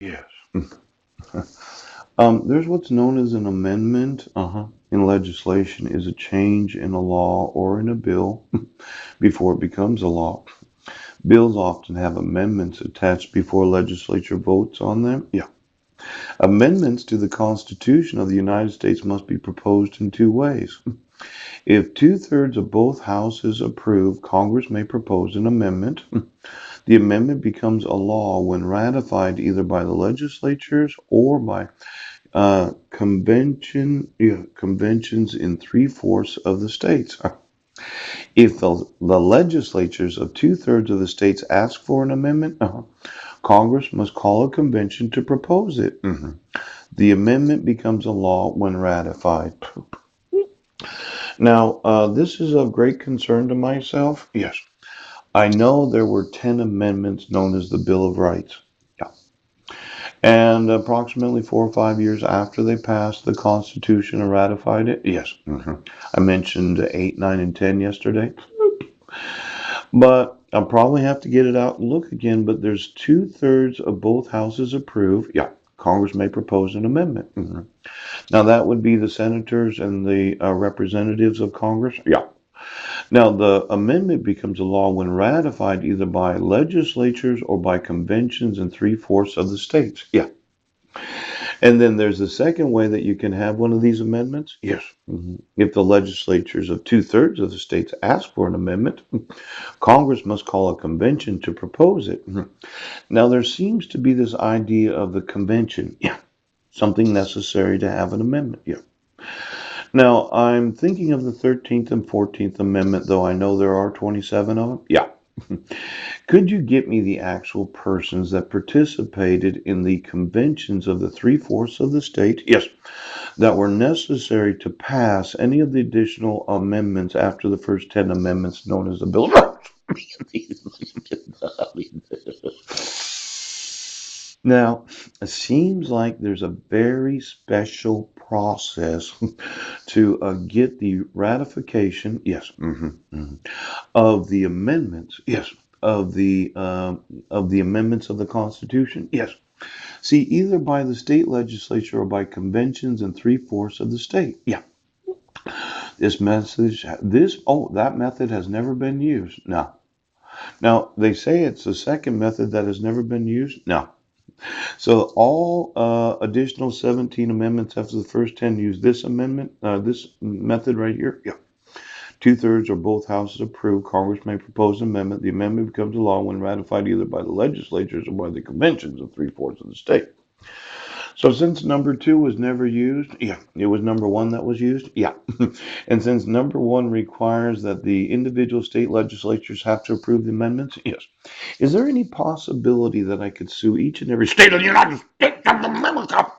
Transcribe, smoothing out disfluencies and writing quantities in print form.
Yes. There's what's known as an amendment in legislation is a change in a law or in a bill before it becomes a law. Bills often have amendments attached before legislature votes on them. Yeah. Amendments to the Constitution of the United States must be proposed in two ways. If two-thirds of both houses approve, Congress may propose an amendment. The amendment becomes a law when ratified either by the legislatures or by conventions in three-fourths of the states. If the legislatures of two-thirds of the states ask for an amendment, Congress must call a convention to propose it. The amendment becomes a law when ratified. Now, this is of great concern to myself. Yes, I know there were 10 amendments known as the Bill of Rights. Yeah. And approximately 4 or 5 years after they passed the Constitution and ratified it, yes, I mentioned 8, 9, and 10 yesterday. But I'll probably have to get it out and look again. But there's two-thirds of both houses approve. Yeah, Congress may propose an amendment. Now that would be the senators and the representatives of Congress. Yeah. Now the amendment becomes a law when ratified either by legislatures or by conventions in three-fourths of the states. Yeah. And then there's the second way that you can have one of these amendments. Yes. If the legislatures of two-thirds of the states ask for an amendment, Congress must call a convention to propose it. Now, there seems to be this idea of the convention. Yeah. Something necessary to have an amendment. Yeah. Now, I'm thinking of the 13th and 14th Amendment, though I know there are 27 of them. Yeah. Could you get me the actual persons that participated in the conventions of the three-fourths of the state? Yes, that were necessary to pass any of the additional amendments after the first 10 amendments known as the Bill of Rights. Now, it seems like there's a very special process to get the ratification, yes, of the amendments, yes, of the amendments of the Constitution, yes. See, either by the state legislature or by conventions in three-fourths of the state. Yeah. That method has never been used. No. Now, they say it's the second method that has never been used. No. So all additional 17 amendments after the first 10 use this amendment, this method right here. Yeah. Two-thirds or both houses approve. Congress may propose an amendment. The amendment becomes a law when ratified either by the legislatures or by the conventions of three-fourths of the state. So since number two was never used, yeah, it was number one that was used, yeah. And since number one requires that the individual state legislatures have to approve the amendments, yes. Is there any possibility that I could sue each and every state of the United States of America